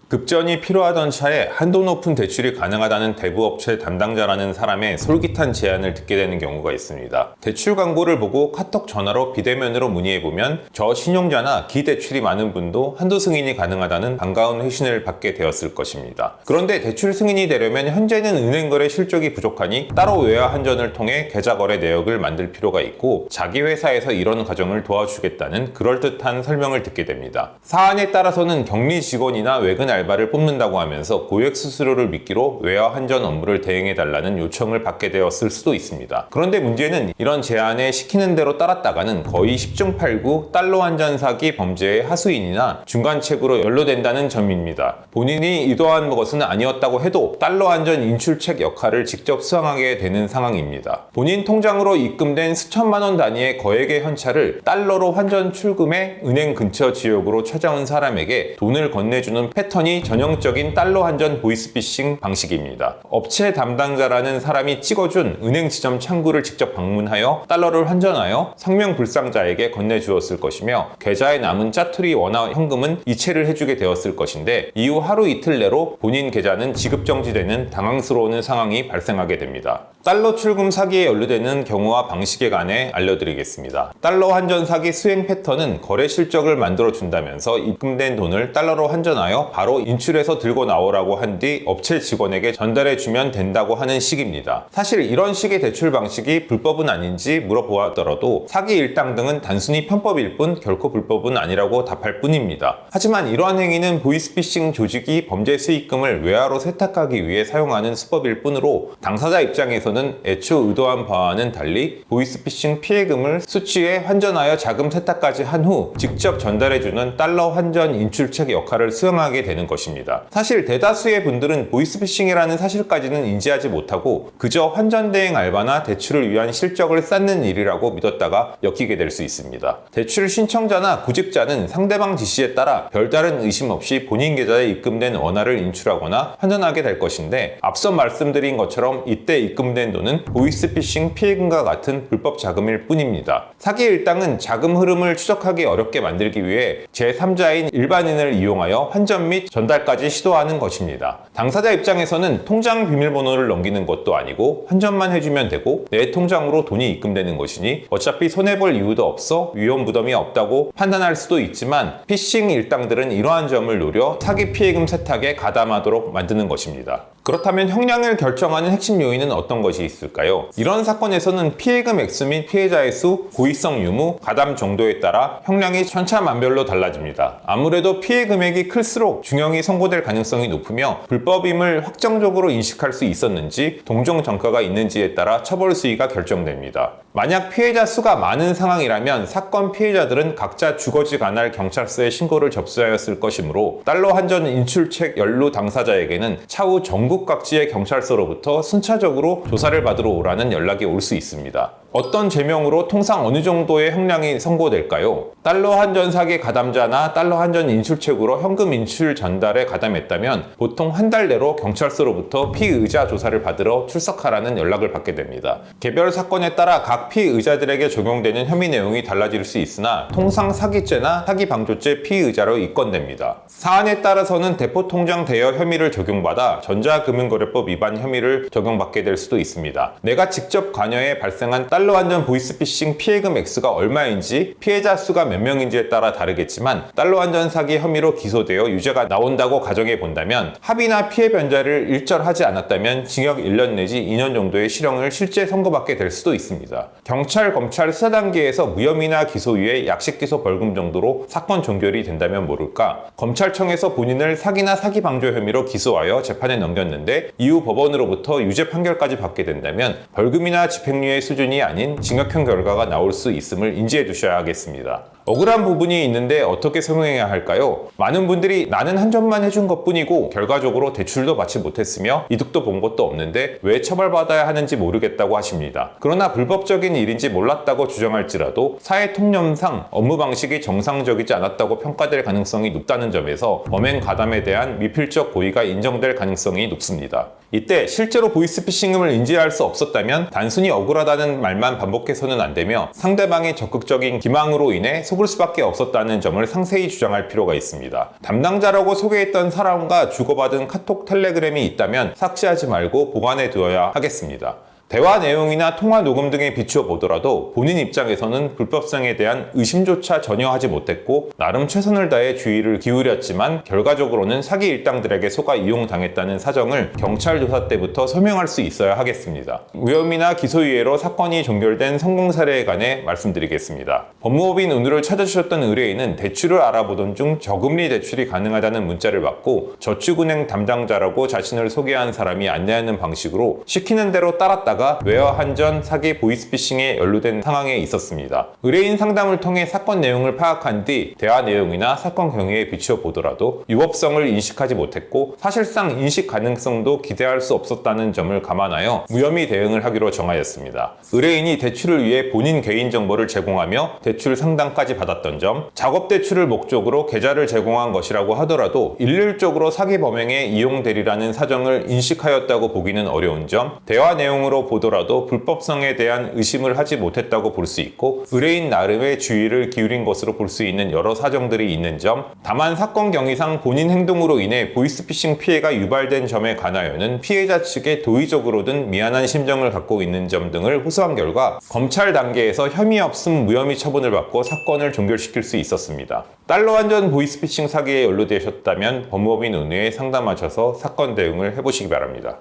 급전이 필요하던 차에 한도 높은 대출이 가능하다는 대부업체 담당자라는 사람의 솔깃한 제안을 듣게 되는 경우가 있습니다. 대출 광고를 보고 카톡 전화로 비대면으로 문의해보면 저신용자나 기대출이 많은 분도 한도 승인이 가능하다는 반가운 회신을 받게 되었을 것입니다. 그런데 대출 승인이 되려면 현재는 은행거래 실적이 부족하니 따로 외화 한전을 통해 계좌거래 내역을 만들 필요가 있고 자기 회사에서 이런 과정을 도와주겠다는 그럴듯한 설명을 듣게 됩니다. 사안에 따라서는 격리 직원이나 외근 알바를 뽑는다고 하면서 고액 수수료를 미끼로 외화 한전 업무를 대행해달라는 요청을 받게 되었을 수도 있습니다. 그런데 문제는 이런 제안에 시키는 대로 따랐다가는 거의 10중 8구 달러 한전 사기 범죄의 하수인이나 중간책으로 연루된다는 점입니다. 본인이 의도한 것은 아니었다고 해도 달러 한전 인출책 역할을 직접 수행하게 되는 상황입니다. 본인 통장으로 입금된 수천만 원 단위의 거액의 현찰을 달러로 환전 출금해 은행 근처 지역으로 찾아온 사람에게 돈을 건네주는 패턴이 전형적인 달러 한전 보이스피싱 방식입니다. 업체 담당자라는 사람이 찍어준 은행 지점 창구를 직접 방문하여 달러를 환전하여 성명불상자에게 건네주었을 것이며 계좌에 남은 짜투리 원화 현금은 이체를 해주게 되었을 것인데 이후 하루 이틀 내로 본인 계좌는 지급정지되는 당황스러운 상황이 발생하게 됩니다. 달러 출금 사기에 연루되는 경우와 방식에 관해 알려드리겠습니다. 달러 환전 사기 수행 패턴은 거래 실적을 만들어 준다면서 입금된 돈을 달러로 환전하여 바로 인출해서 들고 나오라고 한 뒤 업체 직원에게 전달해 주면 된다고 하는 식입니다. 사실 이런 식의 대출 방식이 불법은 아닌지 물어보았더라도 사기 일당 등은 단순히 편법일 뿐 결코 불법은 아니라고 답할 뿐입니다. 하지만 이러한 행위는 보이스피싱 조직이 범죄 수익금을 외화로 세탁하기 위해 사용하는 수법일 뿐으로 당사자 입장에서는 애초 의도한 바와는 달리 보이스피싱 피해금을 수취해 환전하여 자금 세탁까지 한 후 직접 전달해주는 달러 환전 인출책 역할을 수행하게 되는 것입니다. 사실 대다수의 분들은 보이스피싱이라는 사실까지는 인지하지 못하고 그저 환전 대행 알바나 대출을 위한 실적을 쌓는 일이라고 믿었다가 엮이게 될 수 있습니다. 대출 신청자나 구직자는 상대방 지시에 따라 별다른 의심 없이 본인 계좌에 입금된 원화를 인출하거나 환전하게 될 것인데 앞서 말씀드린 것처럼 이때 입금된 돈은 보이스피싱 피해금과 같은 불법 자금일 뿐입니다. 사기 일당은 자금 흐름을 추적하기 어렵게 만들기 위해 제3자인 일반인을 이용하여 환전 및 전달까지 시도하는 것입니다. 당사자 입장에서는 통장 비밀번호를 넘기는 것도 아니고 환전만 해주면 되고 내 통장으로 돈이 입금되는 것이니 어차피 손해볼 이유도 없어 위험 부담이 없다고 판단할 수도 있지만 피싱 일당들은 이러한 점을 노려 사기 피해금 세탁에 가담하도록 만드는 것입니다. 그렇다면 형량을 결정하는 핵심 요인은 어떤 것이 있을까요? 이런 사건에서는 피해금 액수 및 피해자의 수, 고의성 유무, 가담 정도에 따라 형량이 천차만별로 달라집니다. 아무래도 피해 금액이 클수록 중형이 선고될 가능성이 높으며 불법임을 확정적으로 인식할 수 있었는지 동종 전과가 있는지에 따라 처벌 수위가 결정됩니다. 만약 피해자 수가 많은 상황이라면 사건 피해자들은 각자 주거지간할 경찰서에 신고를 접수하였을 것이므로 달러 한전 인출책 연루 당사자에게는 차후 전국 각지의 경찰서로부터 순차적으로 조사를 받으러 오라는 연락이 올 수 있습니다. 어떤 죄명으로 통상 어느 정도의 형량이 선고될까요? 달러 한전 사기 가담자나 달러 한전 인출책으로 현금 인출 전달에 가담했다면 보통 한 달 내로 경찰서로부터 피의자 조사를 받으러 출석하라는 연락을 받게 됩니다. 개별 사건에 따라 각 피의자들에게 적용되는 혐의 내용이 달라질 수 있으나 통상 사기죄나 사기방조죄 피의자로 입건됩니다. 사안에 따라서는 대포통장 대여 혐의를 적용받아 전자금융거래법 위반 혐의를 적용받게 될 수도 있습니다. 내가 직접 관여해 발생한 달러 한전 보이스피싱 피해금 액수가 얼마인지 피해자 수가 몇 명인지에 따라 다르겠지만 달러 한전 사기 혐의로 기소되어 유죄가 나온다고 가정해 본다면 합의나 피해 변제를 일절하지 않았다면 징역 1년 내지 2년 정도의 실형을 실제 선고받게 될 수도 있습니다. 경찰, 검찰 수사 단계에서 무혐의나 기소유예, 약식기소 벌금 정도로 사건 종결이 된다면 모를까 검찰청에서 본인을 사기나 사기 방조 혐의로 기소하여 재판에 넘겼는데 이후 법원으로부터 유죄 판결까지 받게 된다면 벌금이나 집행유예 수준이 아닌 징역형 결과가 나올 수 있음을 인지해 두셔야 하겠습니다. 억울한 부분이 있는데 어떻게 설명해야 할까요? 많은 분들이 나는 한전만 해준 것뿐이고 결과적으로 대출도 받지 못했으며 이득도 본 것도 없는데 왜 처벌받아야 하는지 모르겠다고 하십니다. 그러나 불법적인 일인지 몰랐다고 주장할지라도 사회 통념상 업무 방식이 정상적이지 않았다고 평가될 가능성이 높다는 점에서 범행 가담에 대한 미필적 고의가 인정될 가능성이 높습니다. 이때 실제로 보이스피싱을 인지할 수 없었다면 단순히 억울하다는 말 말만 반복해서는 안 되며 상대방의 적극적인 기망으로 인해 속을 수밖에 없었다는 점을 상세히 주장할 필요가 있습니다. 담당자라고 소개했던 사람과 주고받은 카톡 텔레그램이 있다면 삭제하지 말고 보관해 두어야 하겠습니다. 대화 내용이나 통화 녹음 등에 비추어 보더라도 본인 입장에서는 불법성에 대한 의심조차 전혀 하지 못했고 나름 최선을 다해 주의를 기울였지만 결과적으로는 사기 일당들에게 속아 이용당했다는 사정을 경찰 조사 때부터 설명할 수 있어야 하겠습니다. 무혐의나 기소유예로 사건이 종결된 성공 사례에 관해 말씀드리겠습니다. 법무법인 은우를 찾아주셨던 의뢰인은 대출을 알아보던 중 저금리 대출이 가능하다는 문자를 받고 저축은행 담당자라고 자신을 소개한 사람이 안내하는 방식으로 시키는 대로 따랐다가 외화 한전 사기 보이스피싱에 연루된 상황에 있었습니다. 의뢰인 상담을 통해 사건 내용을 파악한 뒤 대화 내용이나 사건 경위에 비추어 보더라도 유법성을 인식하지 못했고 사실상 인식 가능성도 기대할 수 없었다는 점을 감안하여 무혐의 대응을 하기로 정하였습니다. 의뢰인이 대출을 위해 본인 개인정보를 제공하며 대출 상담까지 받았던 점, 작업 대출을 목적으로 계좌를 제공한 것이라고 하더라도 일률적으로 사기 범행에 이용되리라는 사정을 인식하였다고 보기는 어려운 점, 대화 내용으로 보더라도 불법성에 대한 의심을 하지 못했다고 볼 수 있고 의뢰인 나름의 주의를 기울인 것으로 볼 수 있는 여러 사정들이 있는 점, 다만 사건 경위상 본인 행동으로 인해 보이스피싱 피해가 유발된 점에 관하여는 피해자 측에 도의적으로든 미안한 심정을 갖고 있는 점 등을 호소한 결과 검찰 단계에서 혐의 없음 무혐의 처분을 받고 사건을 종결시킬 수 있었습니다. 달러 한전 보이스피싱 사기에 연루되셨다면 법무법인 은우에 상담하셔서 사건 대응을 해보시기 바랍니다.